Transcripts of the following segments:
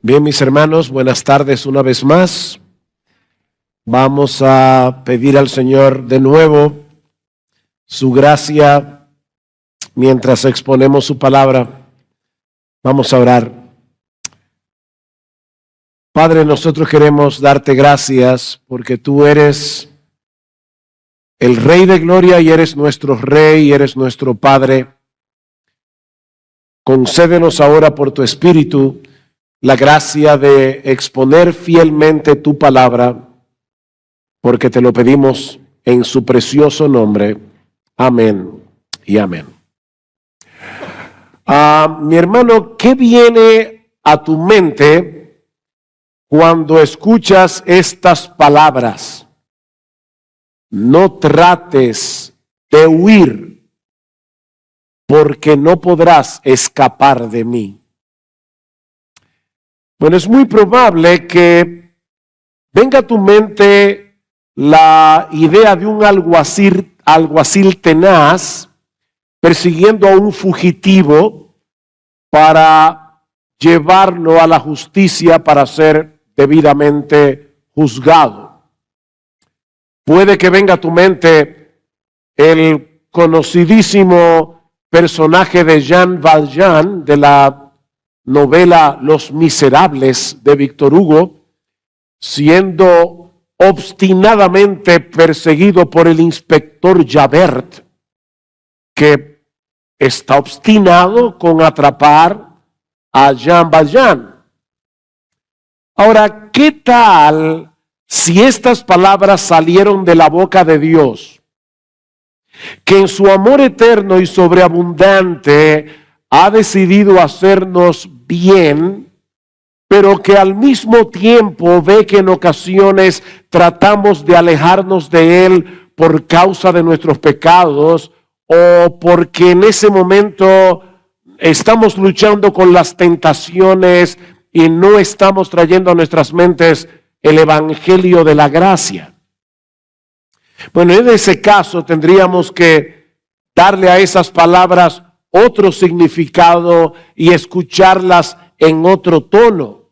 Bien, mis hermanos, buenas tardes una vez más. Vamos a pedir al Señor de nuevo su gracia mientras exponemos su palabra. Vamos a orar. Padre, nosotros queremos darte gracias porque tú eres el Rey de Gloria y eres nuestro Rey y eres nuestro Padre. Concédenos ahora por tu Espíritu la gracia de exponer fielmente tu palabra, porque te lo pedimos en su precioso nombre. Amén y amén. Mi hermano, ¿qué viene a tu mente cuando escuchas estas palabras? No trates de huir, porque no podrás escapar de mí. Bueno, es muy probable que venga a tu mente la idea de un alguacil tenaz persiguiendo a un fugitivo para llevarlo a la justicia para ser debidamente juzgado. Puede que venga a tu mente el conocidísimo personaje de Jean Valjean de la novela Los Miserables de Víctor Hugo, siendo obstinadamente perseguido por el inspector Javert, que está obstinado con atrapar a Jean Valjean. Ahora, ¿qué tal si estas palabras salieron de la boca de Dios, que en su amor eterno y sobreabundante ha decidido hacernos bien, pero que al mismo tiempo ve que en ocasiones tratamos de alejarnos de Él por causa de nuestros pecados o porque en ese momento estamos luchando con las tentaciones y no estamos trayendo a nuestras mentes el evangelio de la gracia? Bueno, en ese caso tendríamos que darle a esas palabras otro significado y escucharlas en otro tono.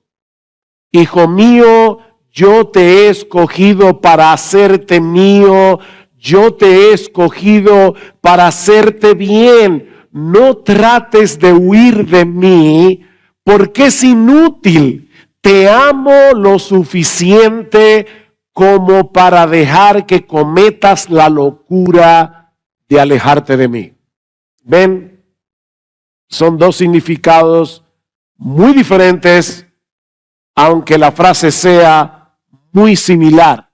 Hijo mío, yo te he escogido para hacerte mío, yo te he escogido para hacerte bien. No trates de huir de mí, porque es inútil. Te amo lo suficiente como para dejar que cometas la locura de alejarte de mí. ¿Ven? Son dos significados muy diferentes, aunque la frase sea muy similar.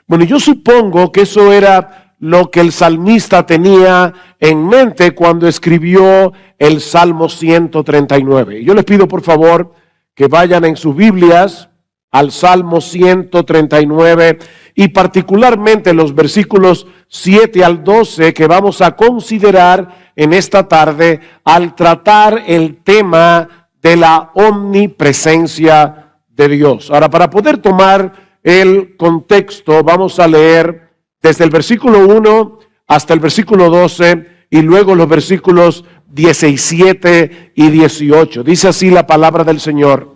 Bueno, yo supongo que eso era lo que el salmista tenía en mente cuando escribió el Salmo 139. Yo les pido por favor que vayan en sus Biblias al Salmo 139 y particularmente los versículos 7 al 12 que vamos a considerar en esta tarde al tratar el tema de la omnipresencia de Dios. Ahora, para poder tomar el contexto, vamos a leer desde el versículo 1 hasta el versículo 12 y luego los versículos 17 y 18. Dice así la palabra del Señor.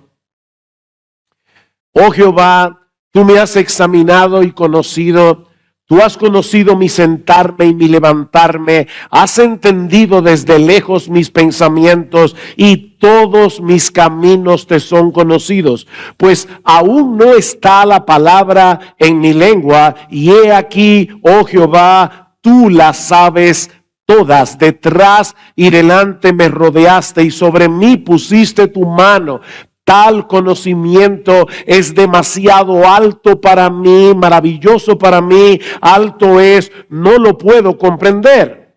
Oh Jehová, tú me has examinado y conocido. Tú has conocido mi sentarme y mi levantarme, has entendido desde lejos mis pensamientos y todos mis caminos te son conocidos. Pues aún no está la palabra en mi lengua y he aquí, oh Jehová, tú las sabes todas. Detrás y delante me rodeaste y sobre mí pusiste tu mano. Tal conocimiento es demasiado alto para mí, maravilloso para mí, alto es, no lo puedo comprender.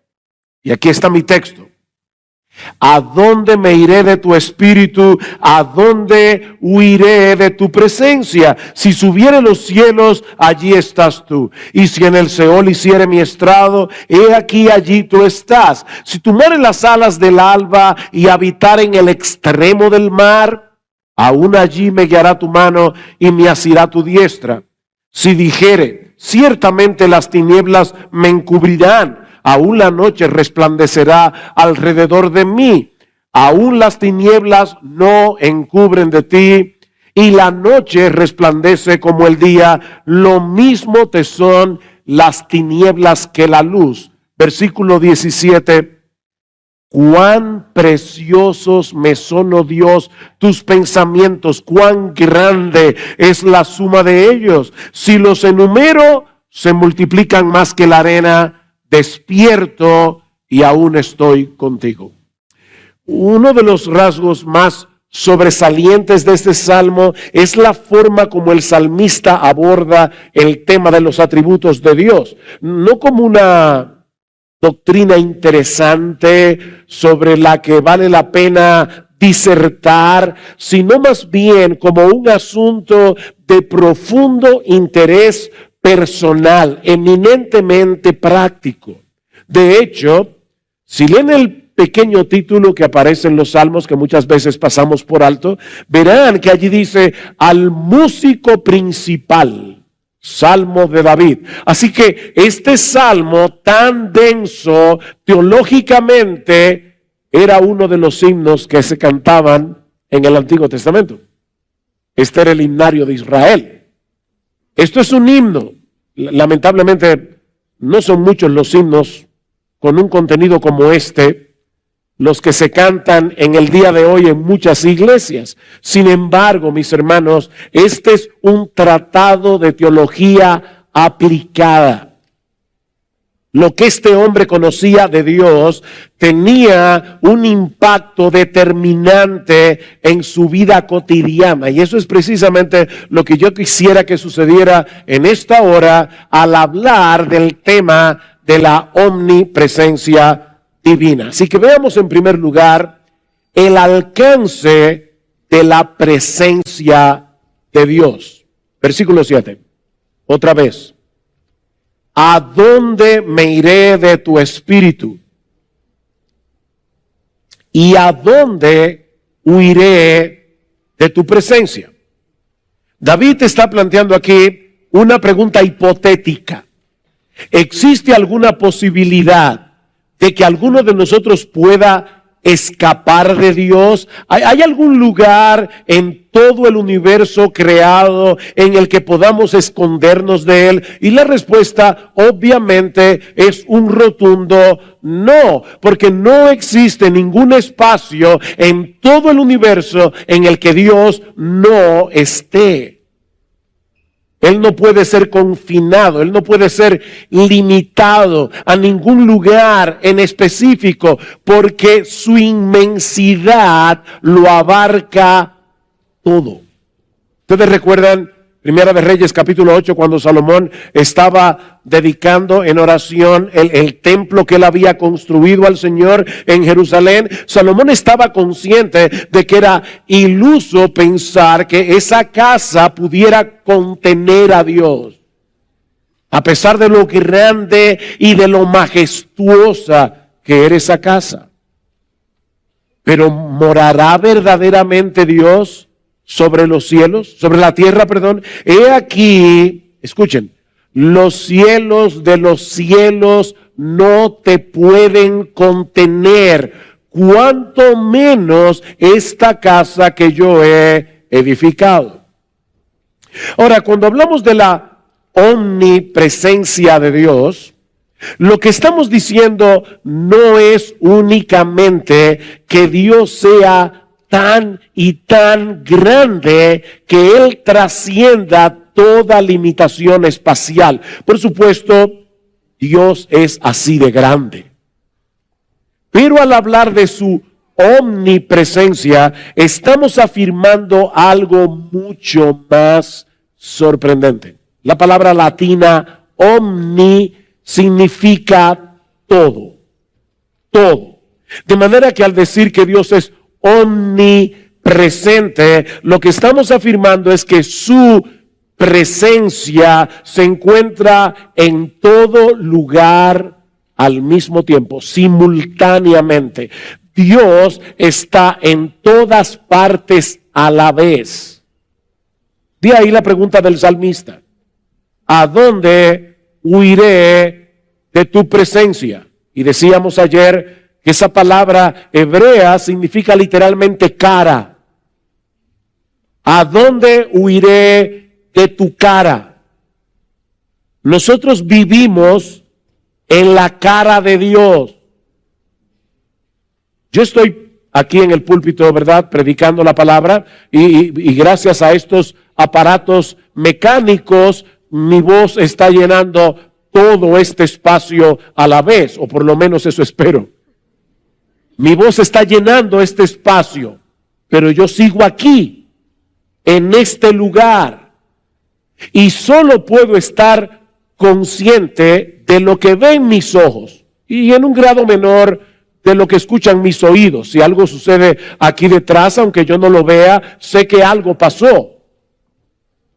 Y aquí está mi texto. ¿A dónde me iré de tu espíritu? ¿A dónde huiré de tu presencia? Si subiere los cielos, allí estás tú. Y si en el Seol hiciere mi estrado, he aquí allí tú estás. Si tomare las alas del alba y habitar en el extremo del mar, aún allí me guiará tu mano y me asirá tu diestra. Si dijere, ciertamente las tinieblas me encubrirán, aún la noche resplandecerá alrededor de mí. Aún las tinieblas no encubren de ti, y la noche resplandece como el día. Lo mismo te son las tinieblas que la luz. Versículo 17. Cuán preciosos me son, oh Dios, tus pensamientos, cuán grande es la suma de ellos. Si los enumero, se multiplican más que la arena. Despierto y aún estoy contigo. Uno de los rasgos más sobresalientes de este salmo es la forma como el salmista aborda el tema de los atributos de Dios. No como una doctrina interesante sobre la que vale la pena disertar, sino más bien como un asunto de profundo interés personal, eminentemente práctico. De hecho, si leen el pequeño título que aparece en los salmos, que muchas veces pasamos por alto, verán que allí dice al músico principal. Salmo de David. Así que este salmo tan denso teológicamente era uno de los himnos que se cantaban en el Antiguo Testamento. Este era el himnario de Israel. Esto es un himno. Lamentablemente no son muchos los himnos con un contenido como este, los que se cantan en el día de hoy en muchas iglesias. Sin embargo, mis hermanos, este es un tratado de teología aplicada. Lo que este hombre conocía de Dios tenía un impacto determinante en su vida cotidiana. Y eso es precisamente lo que yo quisiera que sucediera en esta hora al hablar del tema de la omnipresencia divina. Así que veamos en primer lugar el alcance de la presencia de Dios. Versículo 7. Otra vez. ¿A dónde me iré de tu espíritu? ¿Y a dónde huiré de tu presencia? David está planteando aquí una pregunta hipotética. ¿Existe alguna posibilidad de que alguno de nosotros pueda escapar de Dios? ¿Hay algún lugar en todo el universo creado en el que podamos escondernos de Él? Y la respuesta obviamente es un rotundo no, porque no existe ningún espacio en todo el universo en el que Dios no esté. Él no puede ser confinado, Él no puede ser limitado a ningún lugar en específico, porque su inmensidad lo abarca todo. ¿Ustedes recuerdan Primera de Reyes capítulo 8 cuando Salomón estaba dedicando en oración el templo que él había construido al Señor en Jerusalén? Salomón estaba consciente de que era iluso pensar que esa casa pudiera contener a Dios, a pesar de lo grande y de lo majestuosa que era esa casa. Pero ¿morará verdaderamente Dios sobre los cielos, sobre la tierra, perdón? He aquí, escuchen, los cielos de los cielos no te pueden contener, cuanto menos esta casa que yo he edificado. Ahora, cuando hablamos de la omnipresencia de Dios, lo que estamos diciendo no es únicamente que Dios sea tan y tan grande que Él trascienda toda limitación espacial. Por supuesto, Dios es así de grande. Pero al hablar de su omnipresencia, estamos afirmando algo mucho más sorprendente. La palabra latina omni significa todo, todo. De manera que al decir que Dios es omnipresente, lo que estamos afirmando es que su presencia se encuentra en todo lugar al mismo tiempo, simultáneamente. Dios está en todas partes a la vez. De ahí la pregunta del salmista: ¿a dónde huiré de tu presencia? Y decíamos ayer que esa palabra hebrea significa literalmente cara. ¿A dónde huiré de tu cara? Nosotros vivimos en la cara de Dios. Yo estoy aquí en el púlpito, ¿verdad?, predicando la palabra y gracias a estos aparatos mecánicos, mi voz está llenando todo este espacio a la vez, o por lo menos eso espero. Mi voz está llenando este espacio, pero yo sigo aquí, en este lugar, y solo puedo estar consciente de lo que ven mis ojos, y en un grado menor de lo que escuchan mis oídos. Si algo sucede aquí detrás, aunque yo no lo vea, sé que algo pasó.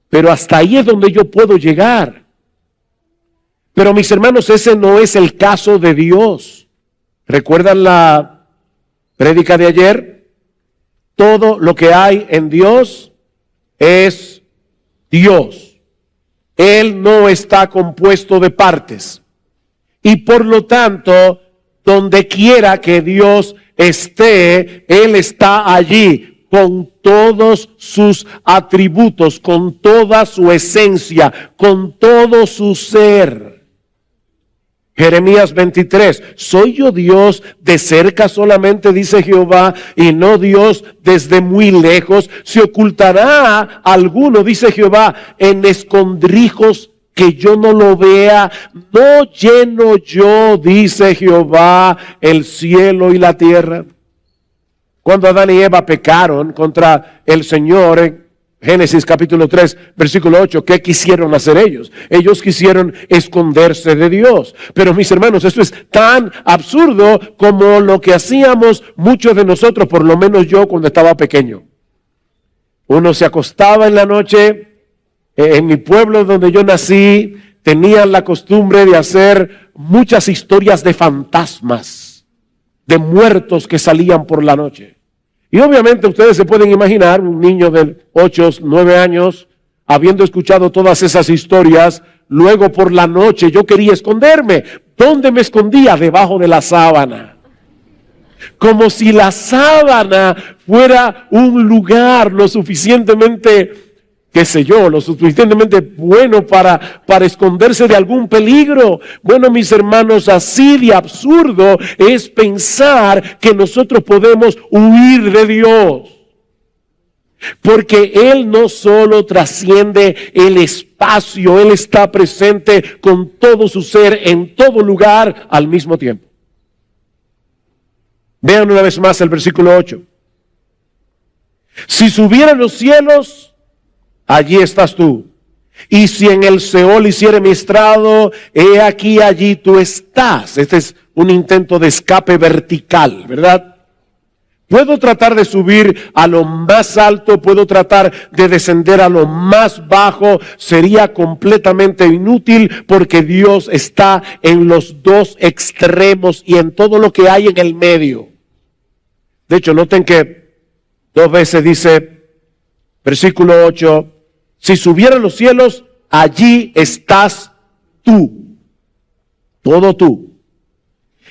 Pero hasta ahí es donde yo puedo llegar. Pero mis hermanos, ese no es el caso de Dios. ¿Recuerdan la prédica de ayer? Todo lo que hay en Dios es Dios. Él no está compuesto de partes. Y por lo tanto, donde quiera que Dios esté, Él está allí con todos sus atributos, con toda su esencia, con todo su ser. Jeremías 23, ¿soy yo Dios de cerca solamente, dice Jehová, y no Dios desde muy lejos? ¿Se ocultará alguno, dice Jehová, en escondrijos que yo no lo vea? ¿No lleno yo, dice Jehová, el cielo y la tierra? Cuando Adán y Eva pecaron contra el Señor, en Génesis capítulo 3, versículo 8, ¿qué quisieron hacer ellos? Ellos quisieron esconderse de Dios. Pero mis hermanos, esto es tan absurdo como lo que hacíamos muchos de nosotros, por lo menos yo cuando estaba pequeño. Uno se acostaba en la noche, en mi pueblo donde yo nací, tenían la costumbre de hacer muchas historias de fantasmas, de muertos que salían por la noche. Y obviamente ustedes se pueden imaginar un niño de 8, 9 años, habiendo escuchado todas esas historias, luego por la noche yo quería esconderme. ¿Dónde me escondía? Debajo de la sábana. Como si la sábana fuera un lugar lo suficientemente, lo suficientemente bueno para esconderse de algún peligro. Bueno, mis hermanos, así de absurdo es pensar que nosotros podemos huir de Dios. Porque Él no solo trasciende el espacio, Él está presente con todo su ser en todo lugar al mismo tiempo. Vean una vez más el versículo 8. Si subieran los cielos, allí estás tú. Y si en el Seol hiciere mi estrado, he aquí allí tú estás. Este es un intento de escape vertical, ¿verdad? Puedo tratar de subir a lo más alto, puedo tratar de descender a lo más bajo, sería completamente inútil porque Dios está en los dos extremos y en todo lo que hay en el medio. De hecho, noten que 2 veces dice, versículo 8, si subieran los cielos, allí estás tú, todo tú.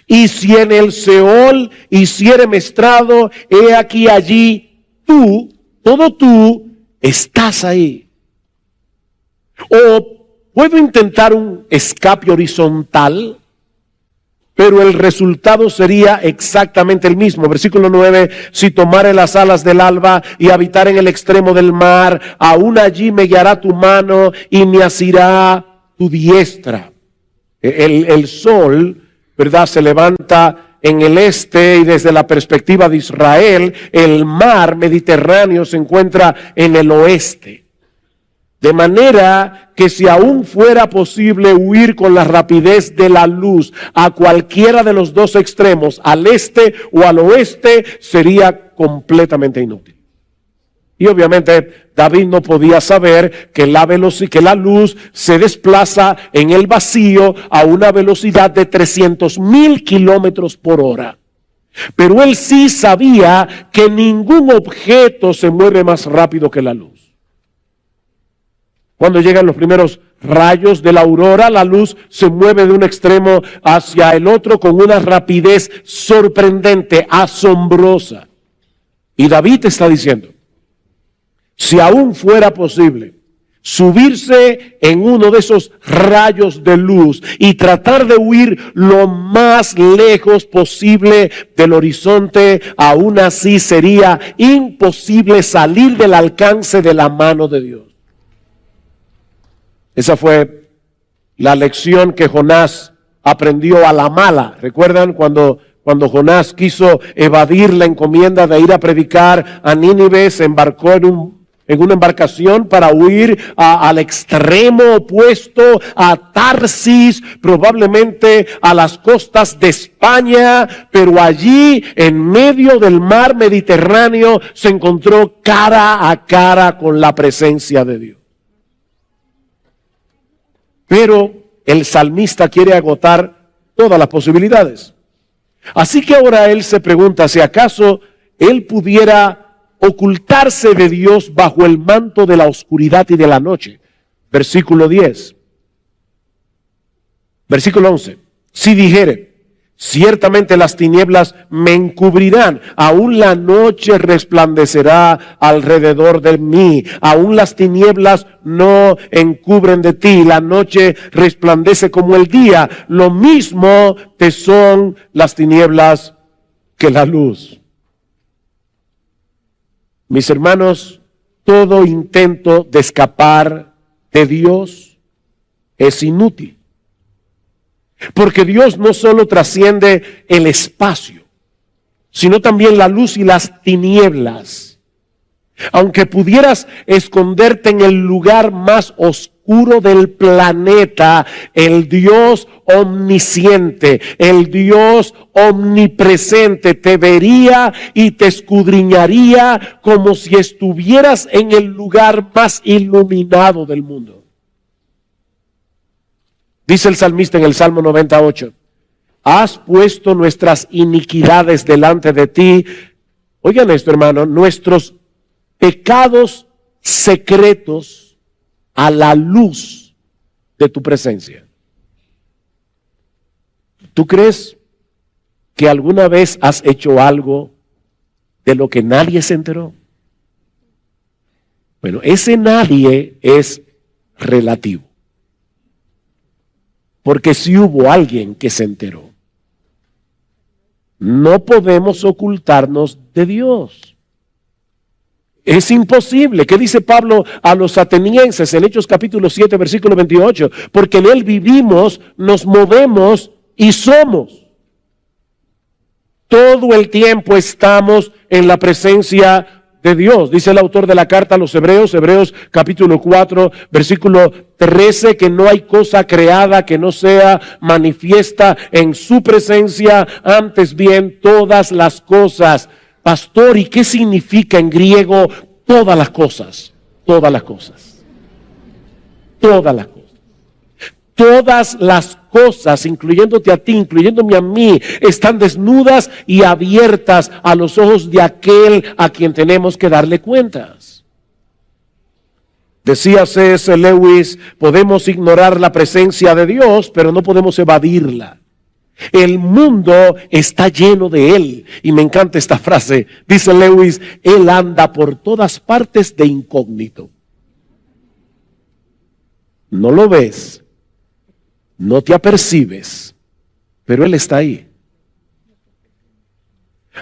Y si en el Seol hiciere mi estrado, he aquí allí tú, todo tú, estás ahí. O puedo intentar un escape horizontal, pero el resultado sería exactamente el mismo. Versículo 9, si tomare las alas del alba y habitar en el extremo del mar, aún allí me guiará tu mano y me asirá tu diestra. El sol, ¿verdad?, se levanta en el este y desde la perspectiva de Israel, el mar Mediterráneo se encuentra en el oeste. De manera que si aún fuera posible huir con la rapidez de la luz a cualquiera de los dos extremos, al este o al oeste, sería completamente inútil. Y obviamente David no podía saber que la luz se desplaza en el vacío a una velocidad de 300,000 kilómetros por hora. Pero él sí sabía que ningún objeto se mueve más rápido que la luz. Cuando llegan los primeros rayos de la aurora, la luz se mueve de un extremo hacia el otro con una rapidez sorprendente, asombrosa. Y David está diciendo, si aún fuera posible subirse en uno de esos rayos de luz y tratar de huir lo más lejos posible del horizonte, aún así sería imposible salir del alcance de la mano de Dios. Esa fue la lección que Jonás aprendió a la mala. ¿Recuerdan cuando Jonás quiso evadir la encomienda de ir a predicar a Nínive? Se embarcó en una embarcación para huir al extremo opuesto, a Tarsis, probablemente a las costas de España, pero allí en medio del mar Mediterráneo se encontró cara a cara con la presencia de Dios. Pero el salmista quiere agotar todas las posibilidades. Así que ahora él se pregunta si acaso él pudiera ocultarse de Dios bajo el manto de la oscuridad y de la noche. Versículo 10. Versículo 11. Si dijere, ciertamente las tinieblas me encubrirán, aún la noche resplandecerá alrededor de mí, aún las tinieblas no encubren de ti, la noche resplandece como el día, lo mismo te son las tinieblas que la luz. Mis hermanos, todo intento de escapar de Dios es inútil. Porque Dios no solo trasciende el espacio, sino también la luz y las tinieblas. Aunque pudieras esconderte en el lugar más oscuro del planeta, el Dios omnisciente, el Dios omnipresente te vería y te escudriñaría como si estuvieras en el lugar más iluminado del mundo. Dice el salmista en el Salmo 98, has puesto nuestras iniquidades delante de ti. Oigan esto, hermano, nuestros pecados secretos a la luz de tu presencia. ¿Tú crees que alguna vez has hecho algo de lo que nadie se enteró? Bueno, ese nadie es relativo. Porque si hubo alguien que se enteró, no podemos ocultarnos de Dios. Es imposible. ¿Qué dice Pablo a los atenienses en Hechos capítulo 7, versículo 28? Porque en Él vivimos, nos movemos y somos. Todo el tiempo estamos en la presencia de Dios. Dice el autor de la carta a los Hebreos capítulo 4, versículo 13, que no hay cosa creada que no sea manifiesta en su presencia, antes bien todas las cosas. Pastor, ¿y qué significa en griego todas las cosas? Todas las cosas. Todas las cosas. Todas las cosas, incluyéndote a ti, incluyéndome a mí, están desnudas y abiertas a los ojos de aquel a quien tenemos que darle cuentas. Decía C.S. Lewis, podemos ignorar la presencia de Dios, pero no podemos evadirla. El mundo está lleno de Él. Y me encanta esta frase. Dice Lewis, Él anda por todas partes de incógnito. No lo ves. No te apercibes, pero Él está ahí.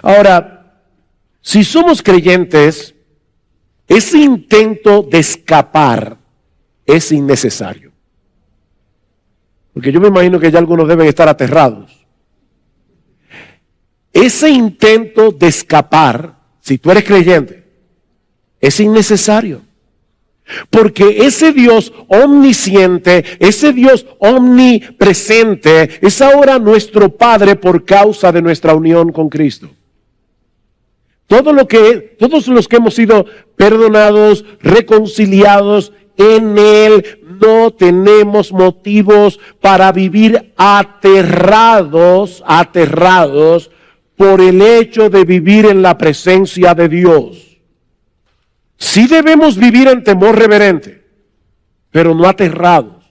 Ahora, si somos creyentes, ese intento de escapar es innecesario. Porque yo me imagino que ya algunos deben estar aterrados. Ese intento de escapar, si tú eres creyente, es innecesario. Porque ese Dios omnisciente, ese Dios omnipresente, es ahora nuestro Padre por causa de nuestra unión con Cristo. Todos los que hemos sido perdonados, reconciliados en Él, no tenemos motivos para vivir aterrados por el hecho de vivir en la presencia de Dios. Sí debemos vivir en temor reverente, pero no aterrados.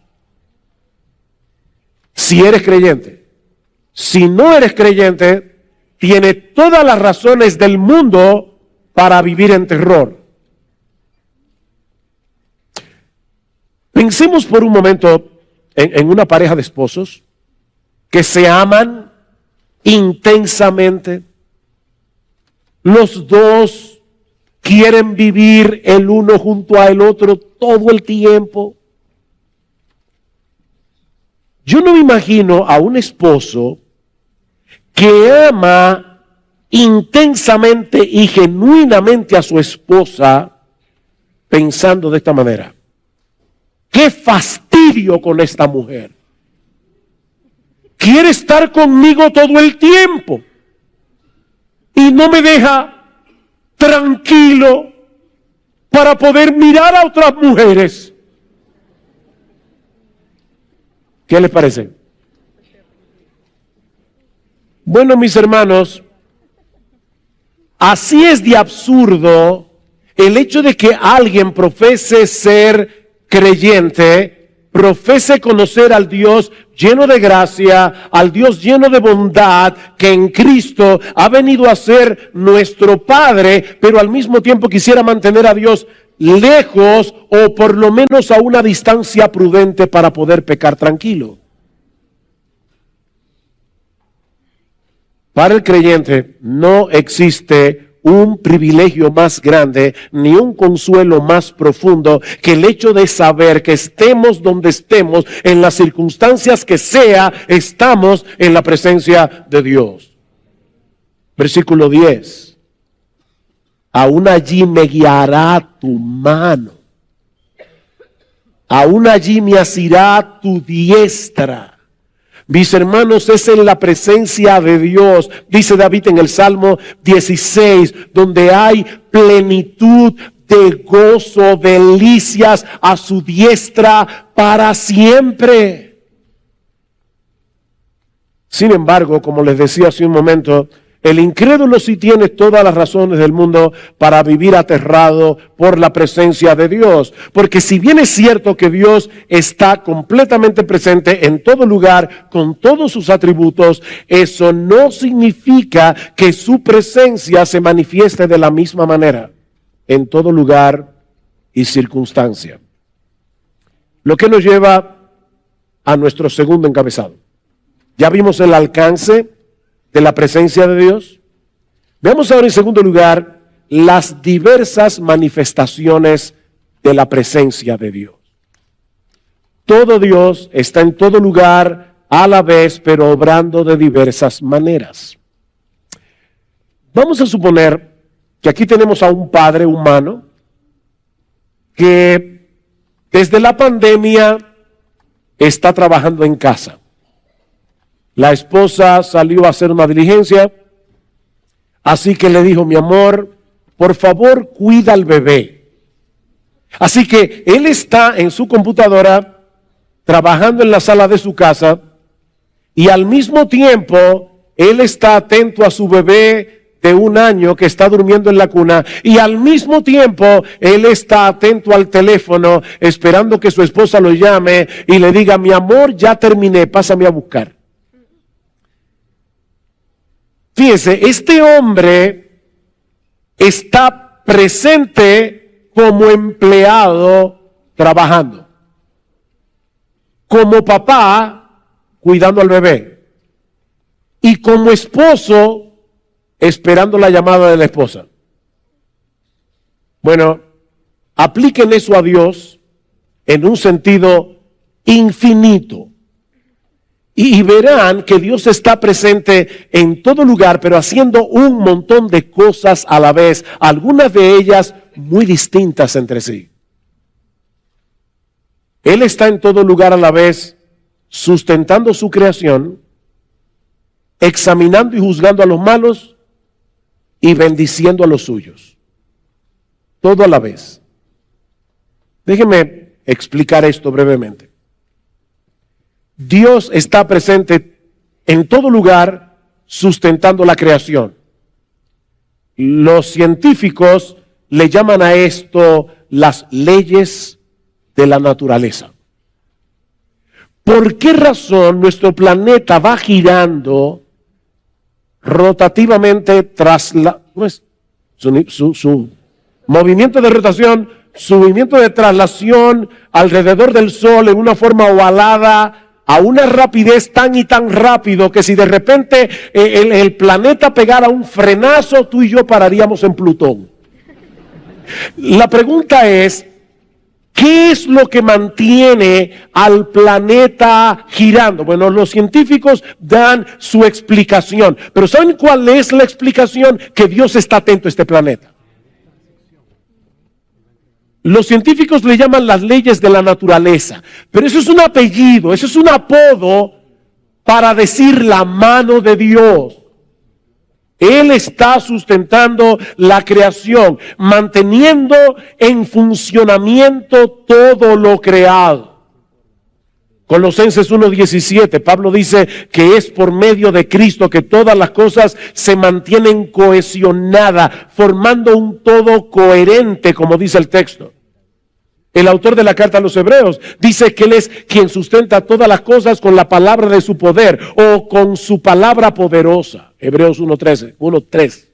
Si eres creyente. Si no eres creyente, tiene todas las razones del mundo para vivir en terror. Pensemos por un momento en una pareja de esposos que se aman intensamente. Los dos quieren vivir el uno junto al otro todo el tiempo. Yo no me imagino a un esposo que ama intensamente y genuinamente a su esposa pensando de esta manera: ¡qué fastidio con esta mujer! Quiere estar conmigo todo el tiempo y no me deja tranquilo para poder mirar a otras mujeres. ¿Qué les parece? Bueno, mis hermanos, así es de absurdo el hecho de que alguien profese ser creyente, profese conocer al Dios lleno de gracia, al Dios lleno de bondad, que en Cristo ha venido a ser nuestro Padre, pero al mismo tiempo quisiera mantener a Dios lejos o por lo menos a una distancia prudente para poder pecar tranquilo. Para el creyente no existe un privilegio más grande ni un consuelo más profundo que el hecho de saber que estemos donde estemos, en las circunstancias que sea, estamos en la presencia de Dios. Versículo 10. Aún allí me guiará tu mano, aún allí me asirá tu diestra. Mis hermanos, es en la presencia de Dios, dice David en el Salmo 16, donde hay plenitud de gozo, delicias a su diestra para siempre. Sin embargo, como les decía hace un momento, el incrédulo sí tiene todas las razones del mundo para vivir aterrado por la presencia de Dios. Porque si bien es cierto que Dios está completamente presente en todo lugar, con todos sus atributos, eso no significa que su presencia se manifieste de la misma manera en todo lugar y circunstancia. Lo que nos lleva a nuestro segundo encabezado. Ya vimos el alcance de la presencia de Dios. Veamos ahora en segundo lugar las diversas manifestaciones de la presencia de Dios. Todo Dios está en todo lugar a la vez, pero obrando de diversas maneras. Vamos a suponer que aquí tenemos a un padre humano que desde la pandemia está trabajando en casa. La esposa salió a hacer una diligencia, así que le dijo: mi amor, por favor, cuida al bebé. Así que él está en su computadora, trabajando en la sala de su casa, y al mismo tiempo, él está atento a su bebé de 1 año que está durmiendo en la cuna, y al mismo tiempo, él está atento al teléfono, esperando que su esposa lo llame y le diga: mi amor, ya terminé, pásame a buscar. Fíjense, este hombre está presente como empleado trabajando, como papá cuidando al bebé y como esposo esperando la llamada de la esposa. Bueno, apliquen eso a Dios en un sentido infinito. Y verán que Dios está presente en todo lugar, pero haciendo un montón de cosas a la vez, algunas de ellas muy distintas entre sí. Él está en todo lugar a la vez, sustentando su creación, examinando y juzgando a los malos y bendiciendo a los suyos. Todo a la vez. Déjenme explicar esto brevemente. Dios está presente en todo lugar, sustentando la creación. Los científicos le llaman a esto las leyes de la naturaleza. ¿Por qué razón nuestro planeta va girando rotativamente tras su movimiento de rotación, su movimiento de traslación alrededor del Sol en una forma ovalada, a una rapidez tan y tan rápido que si de repente el planeta pegara un frenazo, tú y yo pararíamos en Plutón? La pregunta es, ¿qué es lo que mantiene al planeta girando? Bueno, los científicos dan su explicación, pero ¿saben cuál es la explicación? Que Dios está atento a este planeta. Los científicos le llaman las leyes de la naturaleza, pero eso es un apellido, eso es un apodo para decir la mano de Dios. Él está sustentando la creación, manteniendo en funcionamiento todo lo creado. Colosenses 1:17, Pablo dice que es por medio de Cristo que todas las cosas se mantienen cohesionadas, formando un todo coherente, como dice el texto. El autor de la carta a los Hebreos dice que Él es quien sustenta todas las cosas con la palabra de su poder o con su palabra poderosa. Hebreos 1:3.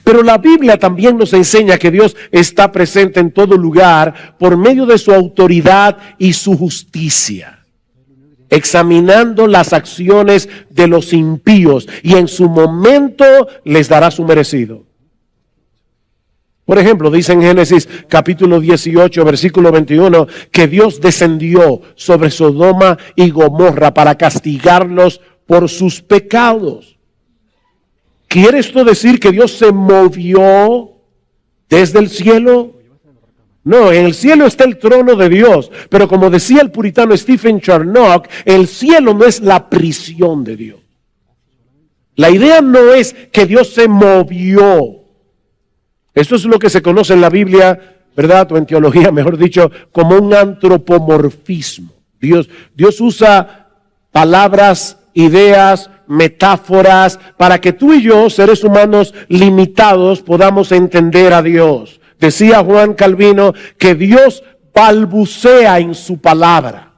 Pero la Biblia también nos enseña que Dios está presente en todo lugar por medio de su autoridad y su justicia, examinando las acciones de los impíos, y en su momento les dará su merecido. Por ejemplo, dice en Génesis capítulo 18, versículo 21, que Dios descendió sobre Sodoma y Gomorra para castigarlos por sus pecados. ¿Quiere esto decir que Dios se movió desde el cielo? No, en el cielo está el trono de Dios, pero como decía el puritano Stephen Charnock, el cielo no es la prisión de Dios. La idea no es que Dios se movió. Esto es lo que se conoce en la Biblia, ¿verdad? O en teología, mejor dicho, como un antropomorfismo. Dios usa palabras, ideas, metáforas, para que tú y yo, seres humanos limitados, podamos entender a Dios. Decía Juan Calvino que Dios balbucea en su palabra,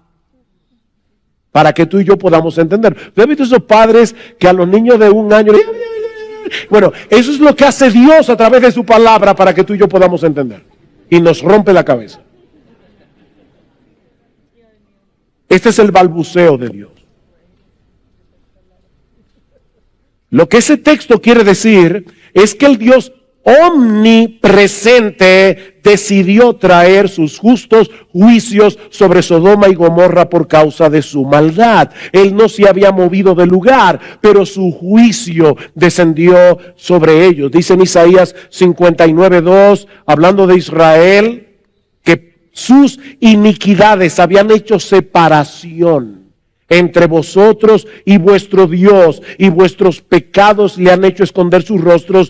para que tú y yo podamos entender. ¿Usted ha visto esos padres que a los niños de 1 año... Bueno, eso es lo que hace Dios a través de su palabra para que tú y yo podamos entender. Y nos rompe la cabeza. Este es el balbuceo de Dios. Lo que ese texto quiere decir es que el Dios omnipresente decidió traer sus justos juicios sobre Sodoma y Gomorra por causa de su maldad. Él no se había movido del lugar, pero su juicio descendió sobre ellos. Dice en Isaías 59:2, hablando de Israel, que sus iniquidades habían hecho separación entre vosotros y vuestro Dios, y vuestros pecados le han hecho esconder su rostro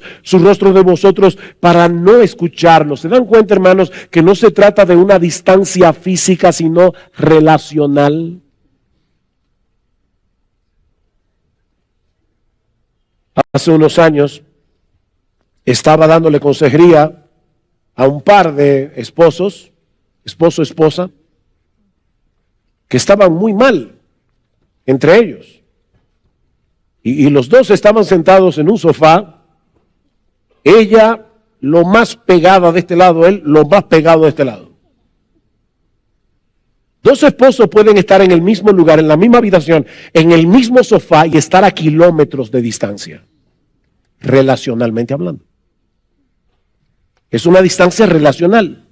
de vosotros para no escucharlos. ¿Se dan cuenta, hermanos, que no se trata de una distancia física, sino relacional? Hace unos años estaba dándole consejería a un par de esposo, esposa, que estaban muy mal entre ellos. Y los dos estaban sentados en un sofá, ella lo más pegada de este lado, él lo más pegado de este lado. Dos esposos pueden estar en el mismo lugar, en la misma habitación, en el mismo sofá y estar a kilómetros de distancia, relacionalmente hablando. Es una distancia relacional.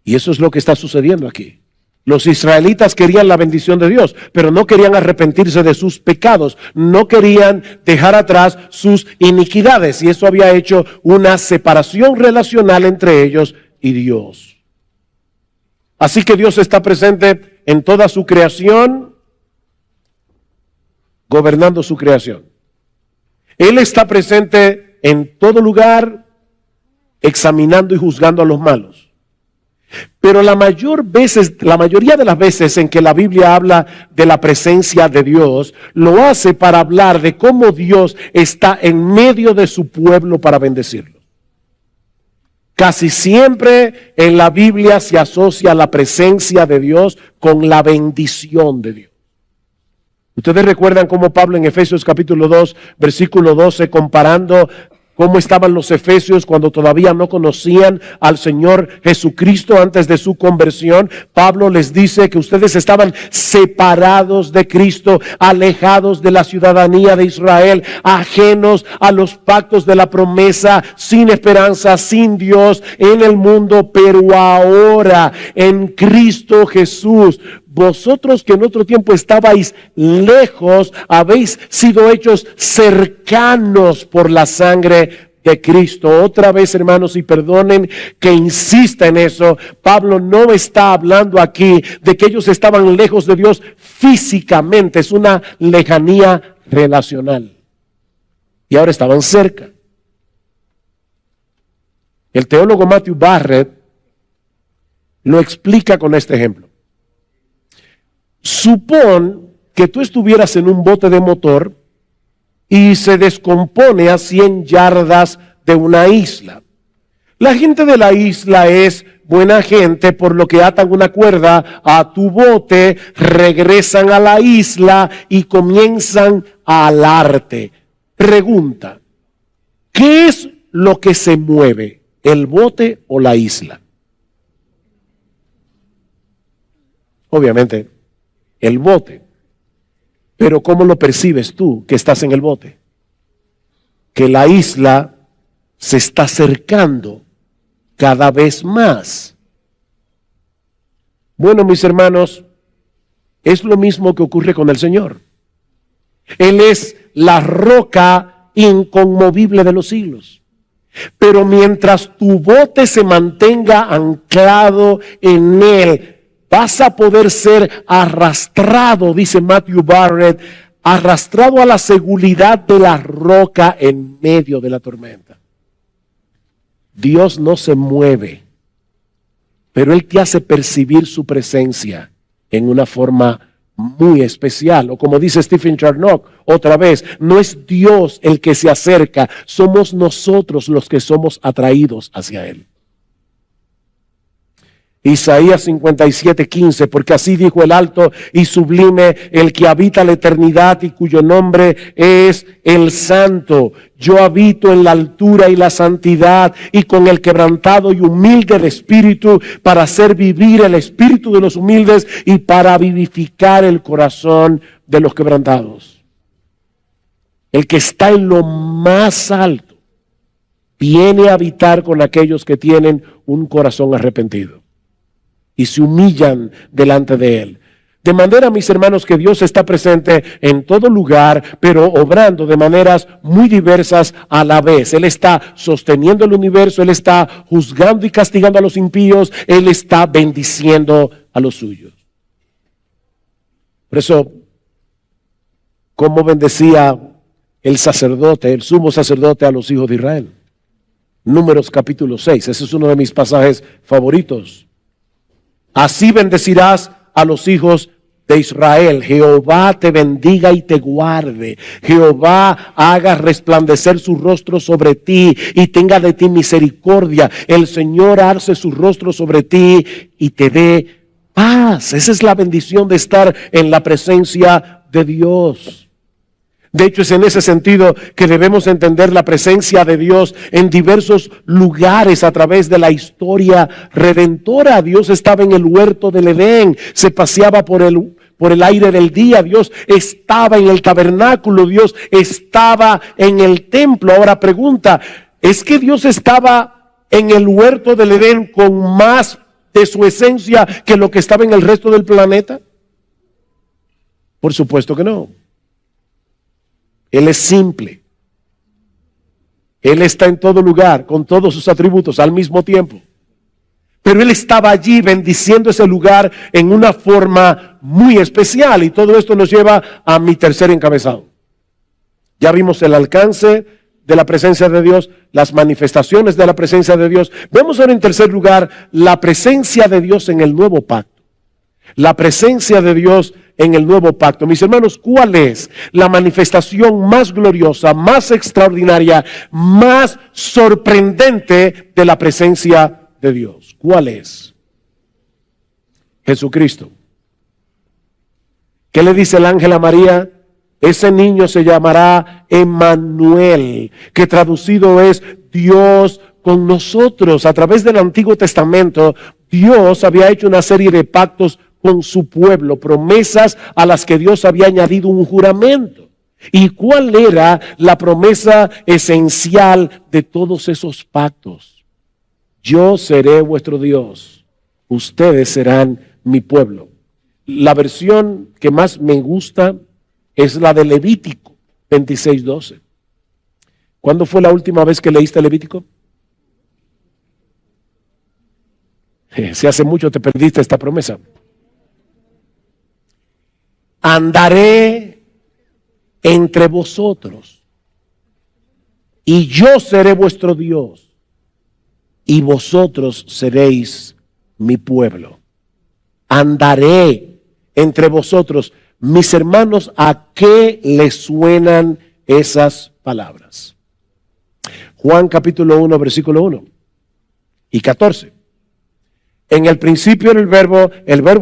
Y eso es lo que está sucediendo aquí. Los israelitas querían la bendición de Dios, pero no querían arrepentirse de sus pecados, no querían dejar atrás sus iniquidades, y eso había hecho una separación relacional entre ellos y Dios. Así que Dios está presente en toda su creación, gobernando su creación. Él está presente en todo lugar, examinando y juzgando a los malos. Pero la mayoría de las veces en que la Biblia habla de la presencia de Dios, lo hace para hablar de cómo Dios está en medio de su pueblo para bendecirlo. Casi siempre en la Biblia se asocia la presencia de Dios con la bendición de Dios. Ustedes recuerdan cómo Pablo en Efesios capítulo 2, versículo 12, comparando cómo estaban los efesios cuando todavía no conocían al Señor Jesucristo antes de su conversión. Pablo les dice que ustedes estaban separados de Cristo, alejados de la ciudadanía de Israel, ajenos a los pactos de la promesa, sin esperanza, sin Dios en el mundo, pero ahora en Cristo Jesús, vosotros que en otro tiempo estabais lejos, habéis sido hechos cercanos por la sangre de Cristo. Otra vez, hermanos, y perdonen que insista en eso, Pablo no está hablando aquí de que ellos estaban lejos de Dios físicamente, es una lejanía relacional. Y ahora estaban cerca. El teólogo Matthew Barrett lo explica con este ejemplo. Supón que tú estuvieras en un bote de motor y se descompone a 100 yardas de una isla. La gente de la isla es buena gente, por lo que atan una cuerda a tu bote, regresan a la isla y comienzan a alarte. Pregunta, ¿qué es lo que se mueve, el bote o la isla? Obviamente, el bote. Pero ¿cómo lo percibes tú que estás en el bote? Que la isla se está acercando cada vez más. Bueno, mis hermanos, es lo mismo que ocurre con el Señor. Él es la roca inconmovible de los siglos. Pero mientras tu bote se mantenga anclado en Él, vas a poder ser arrastrado, dice Matthew Barrett, arrastrado a la seguridad de la roca en medio de la tormenta. Dios no se mueve, pero Él te hace percibir su presencia en una forma muy especial. O como dice Stephen Charnock, otra vez, no es Dios el que se acerca, somos nosotros los que somos atraídos hacia Él. Isaías 57:15, porque así dijo el alto y sublime, el que habita la eternidad y cuyo nombre es el Santo. Yo habito en la altura y la santidad y con el quebrantado y humilde de espíritu, para hacer vivir el espíritu de los humildes y para vivificar el corazón de los quebrantados. El que está en lo más alto viene a habitar con aquellos que tienen un corazón arrepentido y se humillan delante de Él. De manera, mis hermanos, que Dios está presente en todo lugar, pero obrando de maneras muy diversas a la vez. Él está sosteniendo el universo, Él está juzgando y castigando a los impíos, Él está bendiciendo a los suyos. Por eso, ¿cómo bendecía el sacerdote, el sumo sacerdote, a los hijos de Israel? Números capítulo 6, ese es uno de mis pasajes favoritos. Así bendecirás a los hijos de Israel. Jehová te bendiga y te guarde. Jehová haga resplandecer su rostro sobre ti y tenga de ti misericordia. El Señor alce su rostro sobre ti y te dé paz. Esa es la bendición de estar en la presencia de Dios. De hecho, es en ese sentido que debemos entender la presencia de Dios en diversos lugares a través de la historia redentora. Dios estaba en el huerto del Edén, se paseaba por el aire del día. Dios estaba en el tabernáculo, Dios estaba en el templo. Ahora pregunta, ¿es que Dios estaba en el huerto del Edén con más de su esencia que lo que estaba en el resto del planeta? Por supuesto que no. Él es simple. Él está en todo lugar, con todos sus atributos al mismo tiempo. Pero Él estaba allí bendiciendo ese lugar en una forma muy especial. Y todo esto nos lleva a mi tercer encabezado. Ya vimos el alcance de la presencia de Dios, las manifestaciones de la presencia de Dios. Vemos ahora en tercer lugar la presencia de Dios en el nuevo pacto. La presencia de Dios en el nuevo pacto. Mis hermanos, ¿cuál es la manifestación más gloriosa, más extraordinaria, más sorprendente de la presencia de Dios? ¿Cuál es? Jesucristo. ¿Qué le dice el ángel a María? Ese niño se llamará Emmanuel, que traducido es Dios con nosotros. A través del Antiguo Testamento, Dios había hecho una serie de pactos con su pueblo, promesas a las que Dios había añadido un juramento. ¿Y cuál era la promesa esencial de todos esos pactos? Yo seré vuestro Dios, ustedes serán mi pueblo. La versión que más me gusta es la de Levítico 26:12. ¿Cuándo fue la última vez que leíste Levítico? Si hace mucho te perdiste esta promesa. Andaré entre vosotros y yo seré vuestro Dios y vosotros seréis mi pueblo. Andaré entre vosotros. Mis hermanos, ¿a qué les suenan esas palabras? Juan capítulo 1, versículo 1 y 14. En el principio era el verbo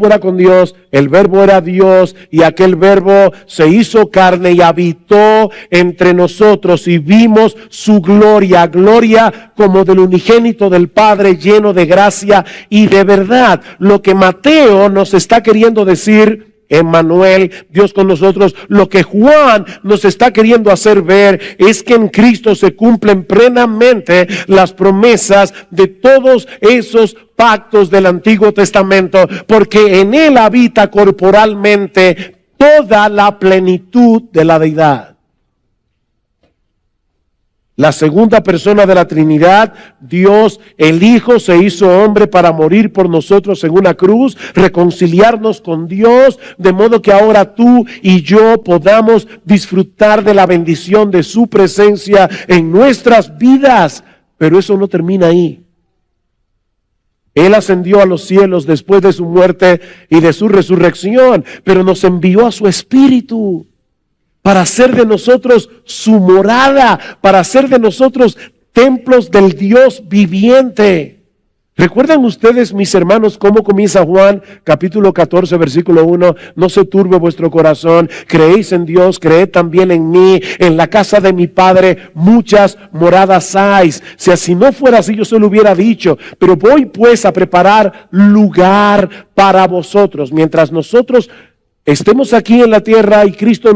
era con Dios, el verbo era Dios, y aquel verbo se hizo carne y habitó entre nosotros, y vimos su gloria, gloria como del unigénito del Padre, lleno de gracia y de verdad. Lo que Mateo nos está queriendo decir, Emmanuel, Dios con nosotros, lo que Juan nos está queriendo hacer ver es que en Cristo se cumplen plenamente las promesas de todos esos pactos del Antiguo Testamento, porque en Él habita corporalmente toda la plenitud de la deidad. La segunda persona de la Trinidad, Dios, el Hijo, se hizo hombre para morir por nosotros en una cruz, reconciliarnos con Dios, de modo que ahora tú y yo podamos disfrutar de la bendición de su presencia en nuestras vidas. Pero eso no termina ahí. Él ascendió a los cielos después de su muerte y de su resurrección, pero nos envió a su Espíritu para hacer de nosotros su morada, para hacer de nosotros templos del Dios viviente. ¿Recuerdan ustedes, mis hermanos, cómo comienza Juan capítulo 14, versículo 1? No se turbe vuestro corazón, creéis en Dios, creed también en mí. En la casa de mi Padre muchas moradas hay. Si así no fuera así, yo se lo hubiera dicho. Pero voy pues a preparar lugar para vosotros. Mientras nosotros estemos aquí en la tierra y Cristo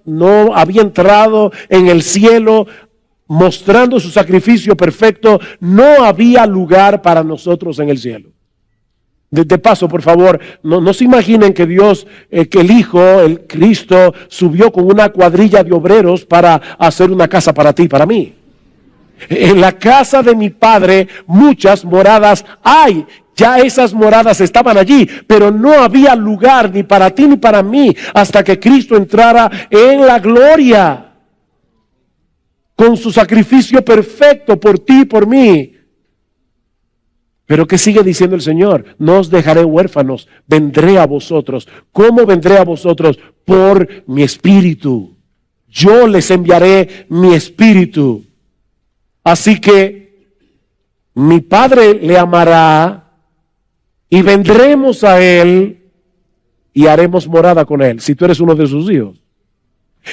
no había entrado en el cielo, mostrando su sacrificio perfecto, no había lugar para nosotros en el cielo. De paso, por favor, no se imaginen que Dios, que el Hijo, el Cristo, subió con una cuadrilla de obreros para hacer una casa para ti y para mí. En la casa de mi Padre muchas moradas hay. Ya esas moradas estaban allí, pero no había lugar ni para ti ni para mí hasta que Cristo entrara en la gloria con su sacrificio perfecto por ti y por mí. Pero ¿qué sigue diciendo el Señor? No os dejaré huérfanos, vendré a vosotros. ¿Cómo vendré a vosotros? Por mi Espíritu. Yo les enviaré mi Espíritu. Así que mi Padre le amará y vendremos a Él y haremos morada con Él, si tú eres uno de sus hijos.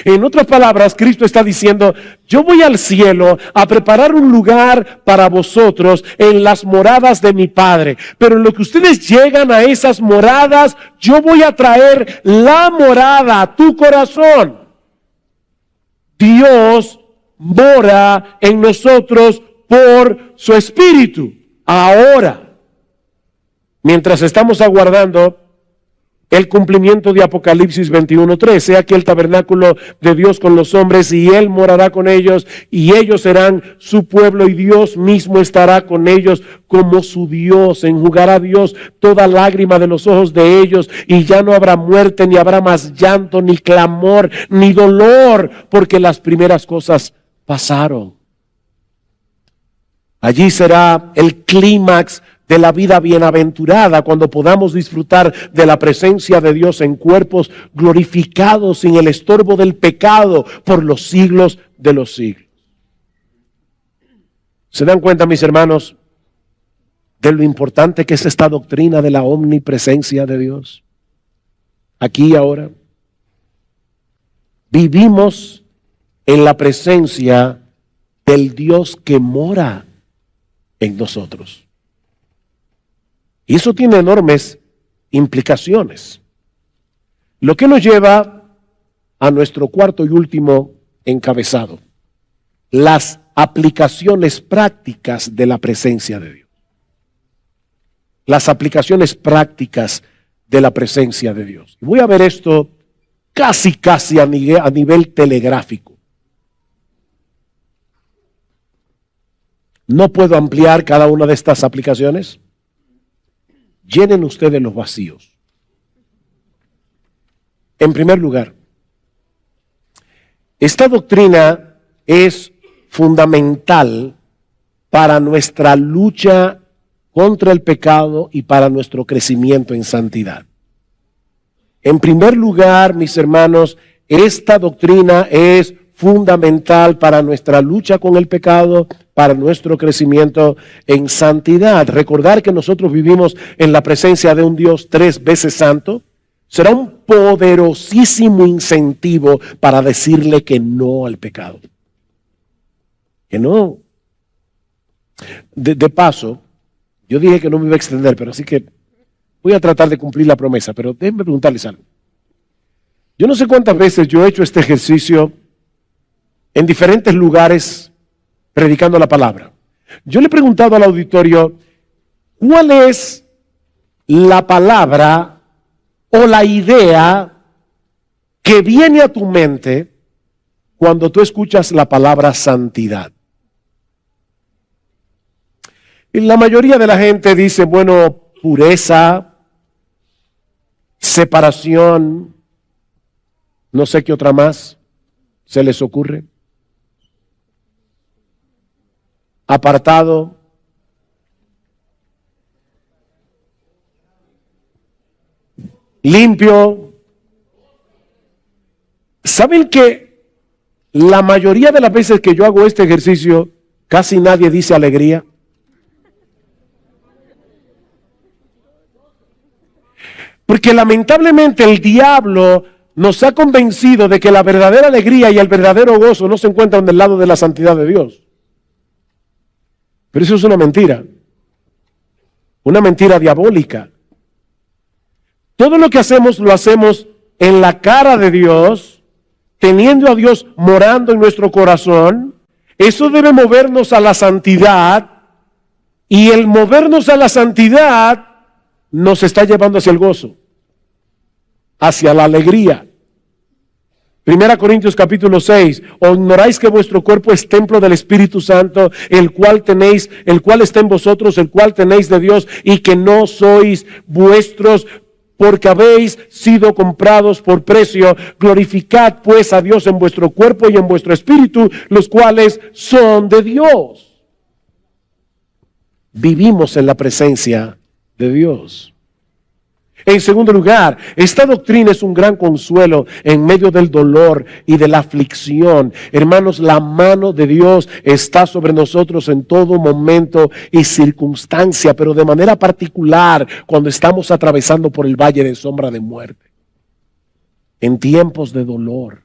En otras palabras, Cristo está diciendo, yo voy al cielo a preparar un lugar para vosotros en las moradas de mi Padre. Pero en lo que ustedes llegan a esas moradas, yo voy a traer la morada a tu corazón. Dios mora en nosotros por su Espíritu. Ahora, mientras estamos aguardando el cumplimiento de Apocalipsis 21:3, sea que el tabernáculo de Dios con los hombres, y Él morará con ellos, y ellos serán su pueblo, y Dios mismo estará con ellos como su Dios. Enjugará Dios toda lágrima de los ojos de ellos, y ya no habrá muerte, ni habrá más llanto, ni clamor, ni dolor, porque las primeras cosas pasaron. Allí será el clímax de la vida bienaventurada, cuando podamos disfrutar de la presencia de Dios en cuerpos glorificados sin el estorbo del pecado por los siglos de los siglos. ¿Se dan cuenta, mis hermanos, de lo importante que es esta doctrina de la omnipresencia de Dios? Aquí y ahora vivimos en la presencia del Dios que mora en nosotros. Y eso tiene enormes implicaciones. Lo que nos lleva a nuestro cuarto y último encabezado: las aplicaciones prácticas de la presencia de Dios. Las aplicaciones prácticas de la presencia de Dios. Voy a ver esto casi a nivel telegráfico. No puedo ampliar cada una de estas aplicaciones. Llenen ustedes los vacíos. En primer lugar, esta doctrina es fundamental para nuestra lucha contra el pecado y para nuestro crecimiento en santidad. En primer lugar, mis hermanos, esta doctrina es fundamental para nuestra lucha con el pecado, para nuestro crecimiento en santidad. Recordar que nosotros vivimos en la presencia de un Dios 3 veces santo será un poderosísimo incentivo para decirle que no al pecado. Que no. De paso, yo dije que no me iba a extender, pero así que voy a tratar de cumplir la promesa, pero déjenme preguntarles algo. Yo no sé cuántas veces yo he hecho este ejercicio en diferentes lugares predicando la palabra. Yo le he preguntado al auditorio, ¿cuál es la palabra o la idea que viene a tu mente cuando tú escuchas la palabra santidad? Y la mayoría de la gente dice, bueno, pureza, separación, no sé qué otra más se les ocurre. Apartado. Limpio. ¿Saben que la mayoría de las veces que yo hago este ejercicio, casi nadie dice alegría? Porque lamentablemente el diablo nos ha convencido de que la verdadera alegría y el verdadero gozo no se encuentran del lado de la santidad de Dios. Pero eso es una mentira diabólica. Todo lo que hacemos lo hacemos en la cara de Dios, teniendo a Dios morando en nuestro corazón. Eso debe movernos a la santidad, y el movernos a la santidad nos está llevando hacia el gozo, hacia la alegría. 1 Corintios capítulo 6, ¿o ignoráis que vuestro cuerpo es templo del Espíritu Santo, el cual está en vosotros, el cual tenéis de Dios, y que no sois vuestros, porque habéis sido comprados por precio? Glorificad pues a Dios en vuestro cuerpo y en vuestro espíritu, los cuales son de Dios. Vivimos en la presencia de Dios. En segundo lugar, esta doctrina es un gran consuelo en medio del dolor y de la aflicción. Hermanos, la mano de Dios está sobre nosotros en todo momento y circunstancia, pero de manera particular cuando estamos atravesando por el valle de sombra de muerte. En tiempos de dolor,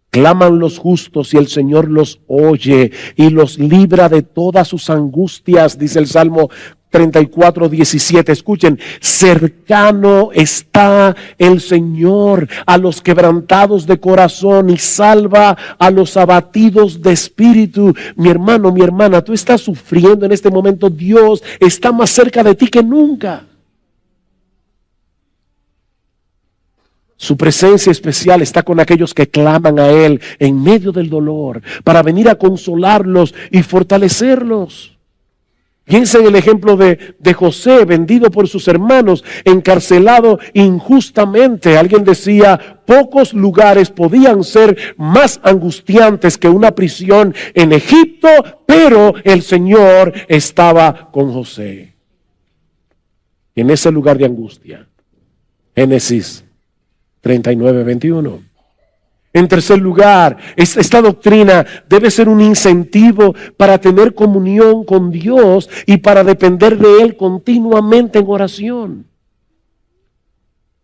claman los justos y el Señor los oye y los libra de todas sus angustias, dice el Salmo 34:17. Escuchen, cercano está el Señor a los quebrantados de corazón y salva a los abatidos de espíritu. Mi hermano, mi hermana, tú estás sufriendo en este momento. Dios está más cerca de ti que nunca. Su presencia especial está con aquellos que claman a Él en medio del dolor, para venir a consolarlos y fortalecerlos. Piensa en el ejemplo de José, vendido por sus hermanos, encarcelado injustamente. Alguien decía, pocos lugares podían ser más angustiantes que una prisión en Egipto, pero el Señor estaba con José. En ese lugar de angustia. Génesis 39:21. En tercer lugar, esta doctrina debe ser un incentivo para tener comunión con Dios y para depender de Él continuamente en oración.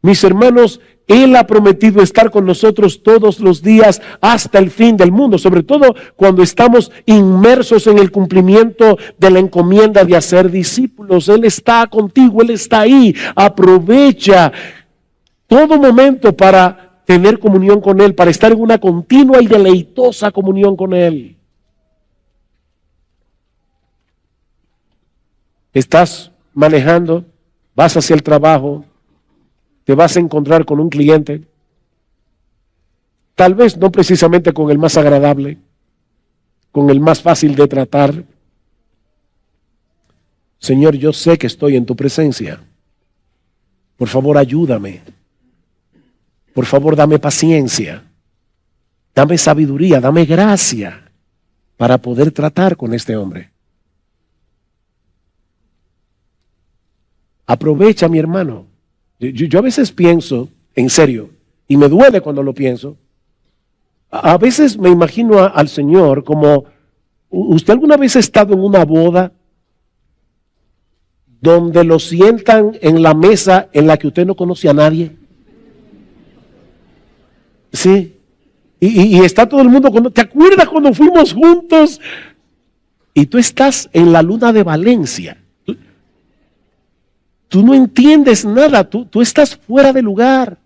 Mis hermanos, Él ha prometido estar con nosotros todos los días hasta el fin del mundo, sobre todo cuando estamos inmersos en el cumplimiento de la encomienda de hacer discípulos. Él está contigo, Él está ahí. Aprovecha todo momento para tener comunión con Él, para estar en una continua y deleitosa comunión con Él. Estás manejando, vas hacia el trabajo, te vas a encontrar con un cliente, tal vez no precisamente con el más agradable, con el más fácil de tratar. Señor, yo sé que estoy en tu presencia. Por favor, ayúdame. Por favor, dame paciencia, dame sabiduría, dame gracia para poder tratar con este hombre. Aprovecha, mi hermano. Yo a veces pienso, en serio, y me duele cuando lo pienso, a veces me imagino al Señor como, ¿usted alguna vez ha estado en una boda donde lo sientan en la mesa en la que usted no conoce a nadie? Sí, y está todo el mundo, ¿te acuerdas cuando fuimos juntos? Y tú estás en la luna de Valencia. Tú no entiendes nada, tú estás fuera de lugar.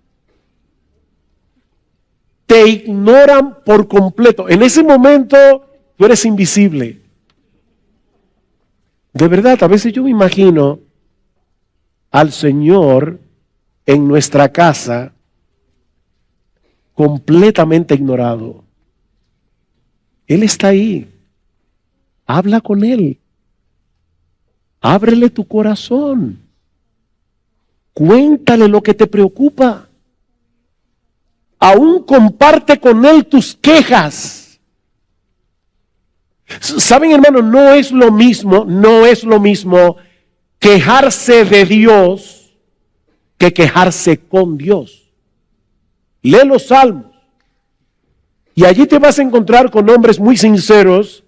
Te ignoran por completo. En ese momento tú eres invisible. De verdad, a veces yo me imagino al Señor en nuestra casa completamente ignorado. Él está ahí. Habla con Él. Ábrele tu corazón. Cuéntale lo que te preocupa. Aún comparte con Él tus quejas. Saben, hermano, no es lo mismo quejarse de Dios que quejarse con Dios. Lee los salmos y allí te vas a encontrar con hombres muy sinceros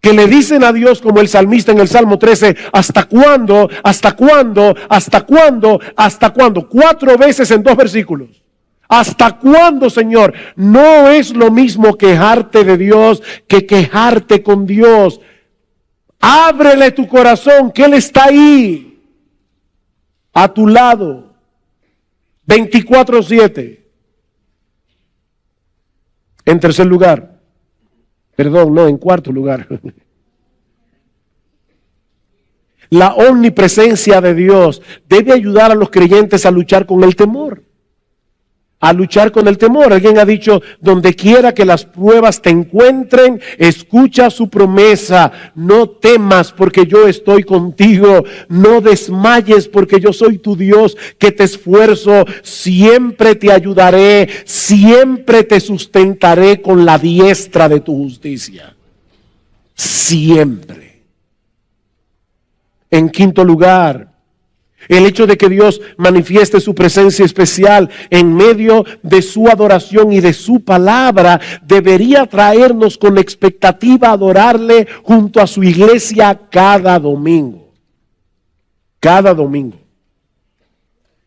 que le dicen a Dios, como el salmista en el Salmo 13, ¿hasta cuándo? ¿Hasta cuándo? ¿Hasta cuándo? ¿Hasta cuándo? 4 veces en 2 versículos. ¿Hasta cuándo, Señor? No es lo mismo quejarte de Dios que quejarte con Dios. Ábrele tu corazón, que Él está ahí, a tu lado, 24/7. En tercer lugar, en cuarto lugar, la omnipresencia de Dios debe ayudar a los creyentes a luchar con el temor. A luchar con el temor. Alguien ha dicho, donde quiera que las pruebas te encuentren, escucha su promesa. No temas porque yo estoy contigo. No desmayes porque yo soy tu Dios que te esfuerzo. Siempre te ayudaré. Siempre te sustentaré con la diestra de tu justicia. Siempre. En quinto lugar, el hecho de que Dios manifieste su presencia especial en medio de su adoración y de su palabra debería traernos con expectativa a adorarle junto a su iglesia cada domingo. Cada domingo.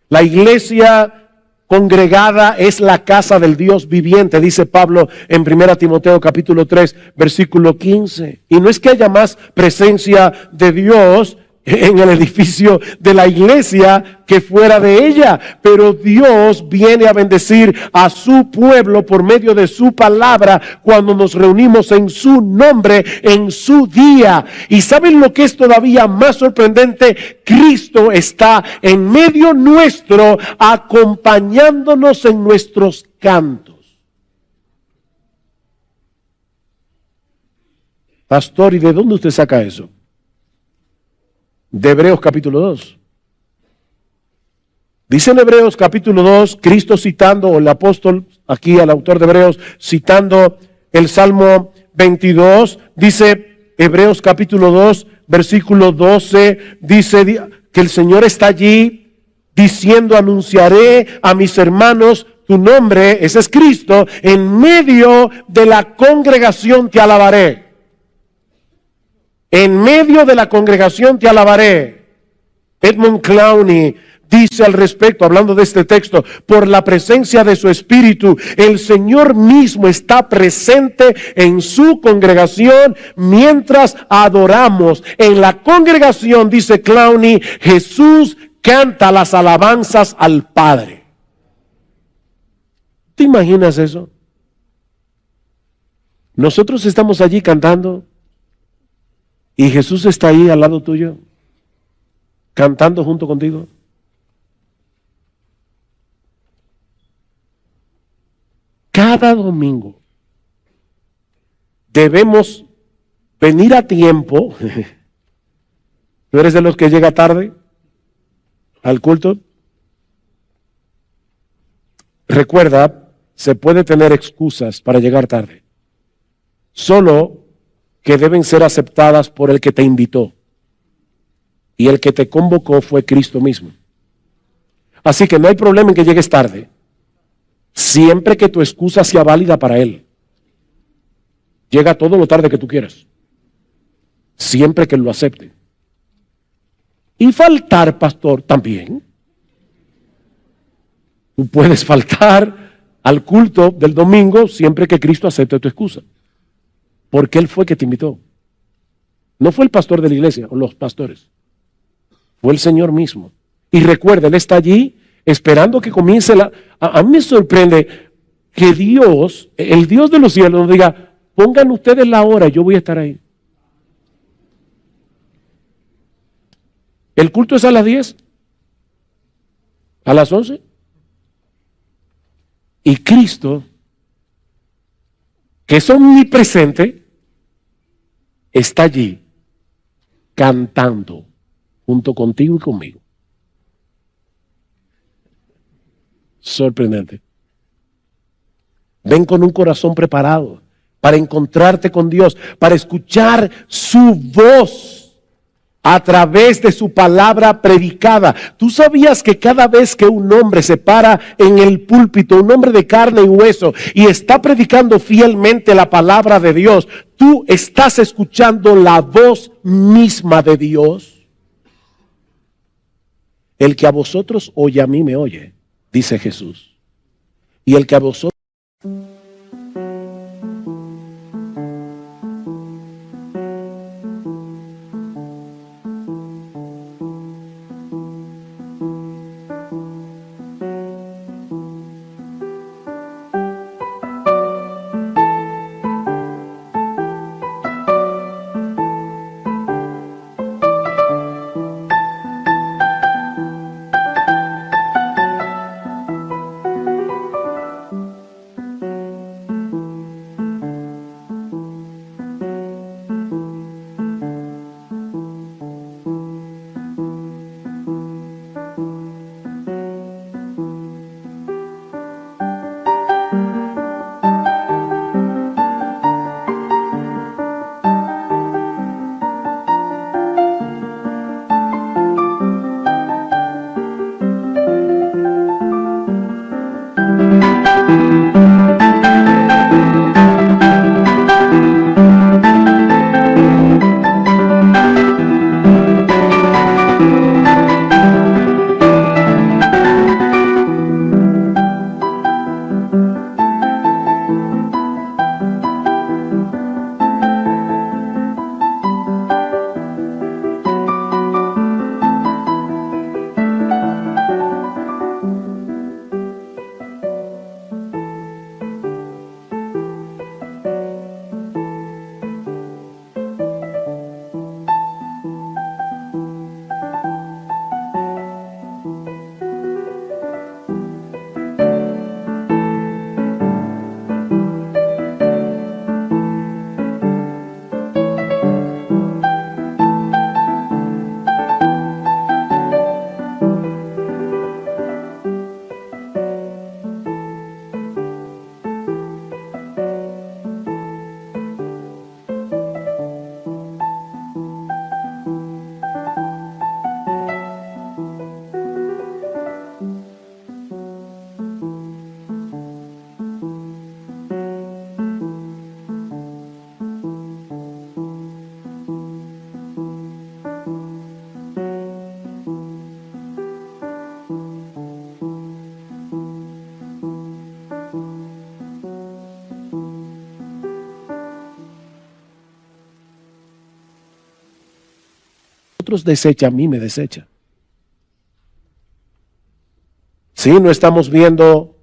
La iglesia congregada es la casa del Dios viviente, dice Pablo en 1 Timoteo capítulo 3, versículo 15. Y no es que haya más presencia de Dios en el edificio de la iglesia que fuera de ella, pero Dios viene a bendecir a su pueblo por medio de su palabra cuando nos reunimos en su nombre, en su día. Y ¿saben lo que es todavía más sorprendente? Cristo está en medio nuestro, acompañándonos en nuestros cantos. Pastor, ¿y de dónde usted saca eso? de Hebreos capítulo 2. Dice en Hebreos capítulo 2, Cristo citando, o el apóstol, aquí el autor de Hebreos, citando el Salmo 22, dice Hebreos capítulo 2, versículo 12, dice que el Señor está allí diciendo, anunciaré a mis hermanos tu nombre, ese es Cristo, en medio de la congregación te alabaré. En medio de la congregación te alabaré. Edmund Clowney dice al respecto, hablando de este texto, por la presencia de su Espíritu, el Señor mismo está presente en su congregación mientras adoramos. En la congregación, dice Clowney, Jesús canta las alabanzas al Padre. ¿Te imaginas eso? Nosotros estamos allí cantando y Jesús está ahí al lado tuyo, cantando junto contigo. Cada domingo debemos venir a tiempo. ¿Tú eres de los que llega tarde al culto? Recuerda, se puede tener excusas para llegar tarde, solo que deben ser aceptadas por el que te invitó. Y el que te convocó fue Cristo mismo. Así que no hay problema en que llegues tarde, siempre que tu excusa sea válida para Él. Llega todo lo tarde que tú quieras, siempre que Él lo acepte. Y faltar, pastor, también. Tú puedes faltar al culto del domingo siempre que Cristo acepte tu excusa, porque Él fue que te invitó. No fue el pastor de la iglesia o los pastores, fue el Señor mismo. Y recuerda, Él está allí esperando que comience A mí me sorprende que Dios, el Dios de los cielos, nos diga, pongan ustedes la hora, yo voy a estar ahí. ¿El culto es a las 10? ¿A las 11? Y Cristo, que es omnipresente, está allí cantando junto contigo y conmigo. Sorprendente. Ven con un corazón preparado para encontrarte con Dios, para escuchar su voz a través de su palabra predicada. ¿Tú sabías que cada vez que un hombre se para en el púlpito, un hombre de carne y hueso, y está predicando fielmente la palabra de Dios, tú estás escuchando la voz misma de Dios? El que a vosotros oye, a mí me oye, dice Jesús. Y el que a vosotros Otros desecha, a mí me desecha. Sí, no estamos viendo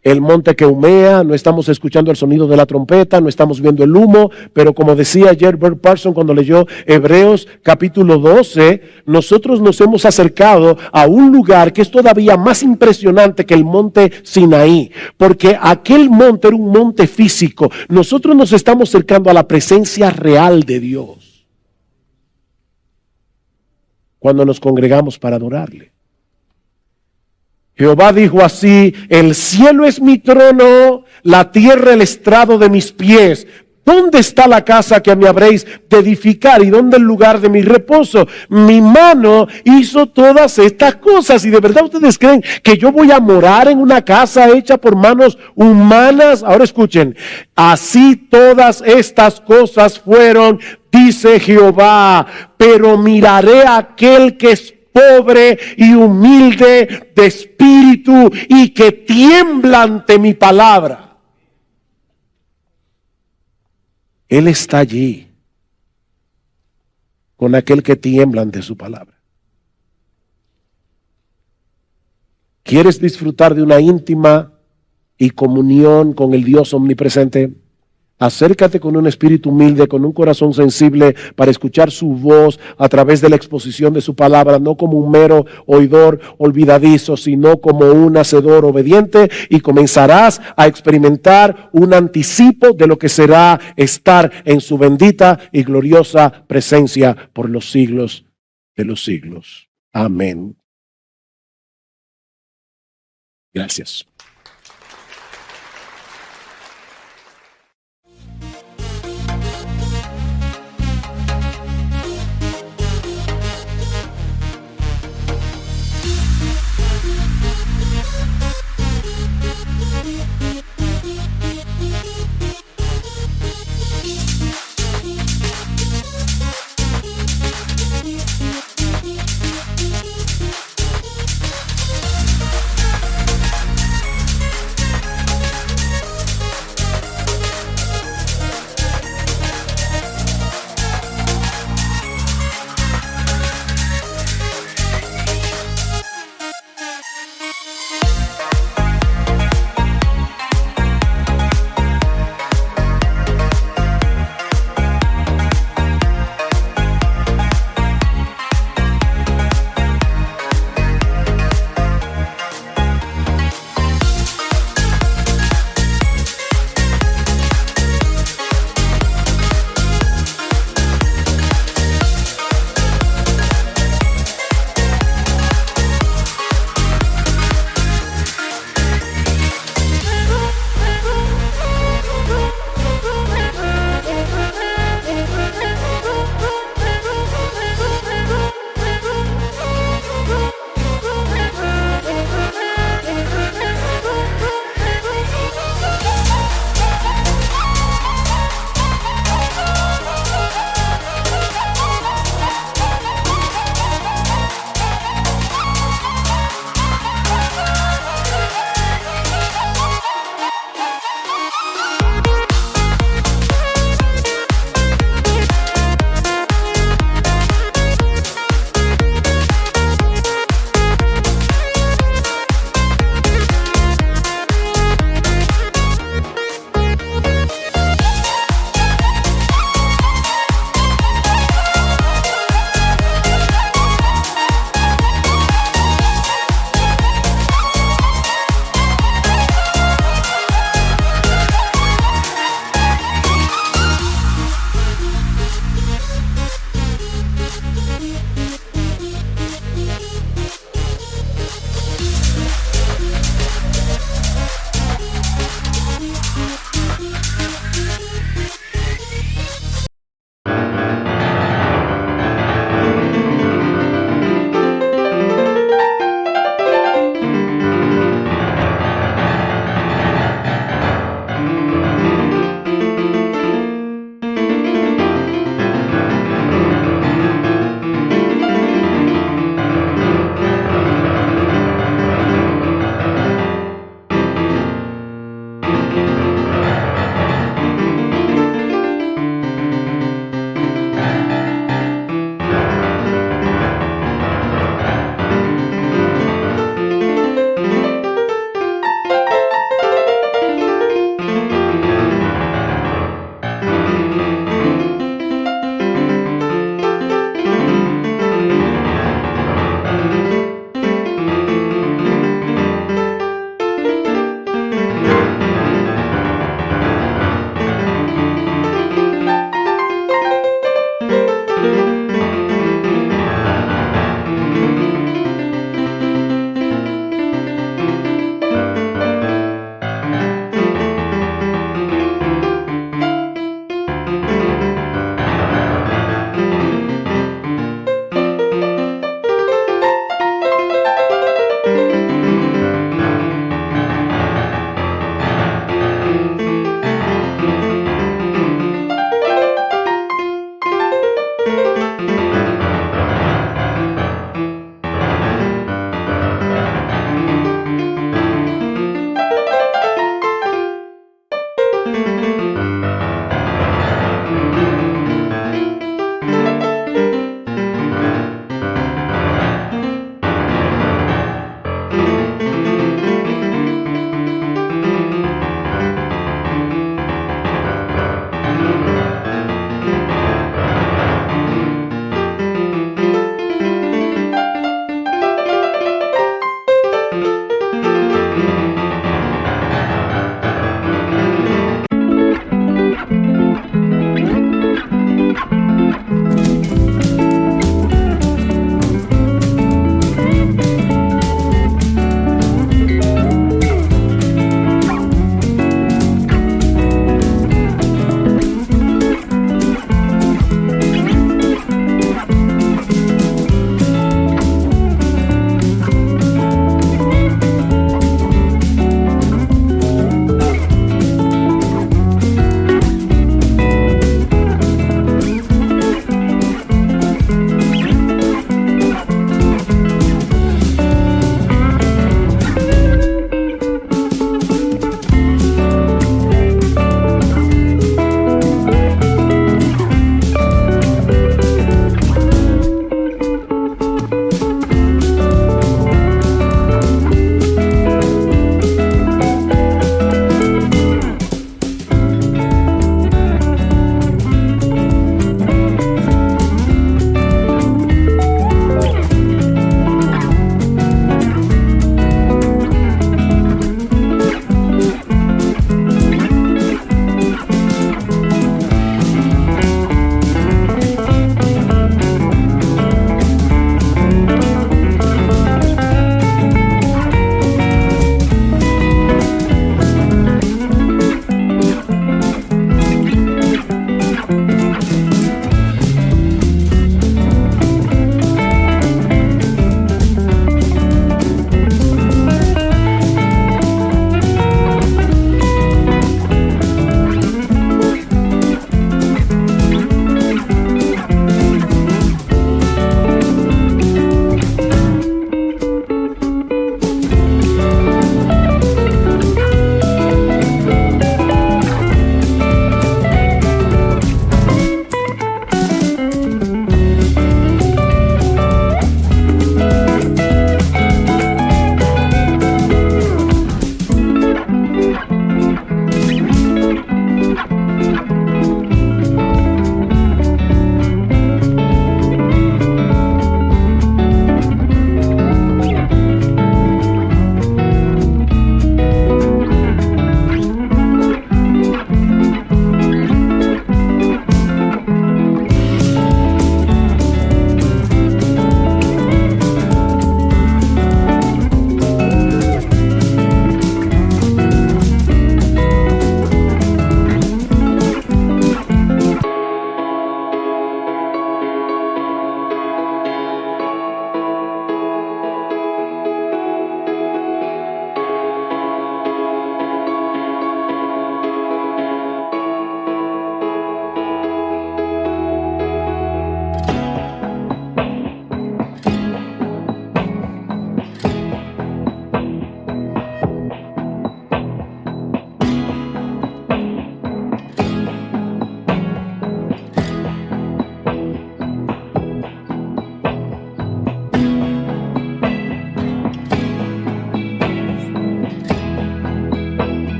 el monte que humea, no estamos escuchando el sonido de la trompeta, no estamos viendo el humo, pero como decía ayer Bert Parson cuando leyó Hebreos capítulo 12, nosotros nos hemos acercado a un lugar que es todavía más impresionante que el monte Sinaí, porque aquel monte era un monte físico. Nosotros nos estamos acercando a la presencia real de Dios cuando nos congregamos para adorarle. Jehová dijo así: el cielo es mi trono, la tierra el estrado de mis pies. ¿Dónde está la casa que me habréis de edificar y dónde el lugar de mi reposo? Mi mano hizo todas estas cosas. ¿Y de verdad ustedes creen que yo voy a morar en una casa hecha por manos humanas? Ahora escuchen, así todas estas cosas fueron, dice Jehová, pero miraré a aquel que es pobre y humilde de espíritu y que tiembla ante mi palabra. Él está allí con aquel que tiembla ante su palabra. ¿Quieres disfrutar de una íntima y comunión con el Dios omnipresente? Acércate con un espíritu humilde, con un corazón sensible para escuchar su voz a través de la exposición de su palabra, no como un mero oidor olvidadizo, sino como un hacedor obediente, y comenzarás a experimentar un anticipo de lo que será estar en su bendita y gloriosa presencia por los siglos de los siglos. Amén. Gracias.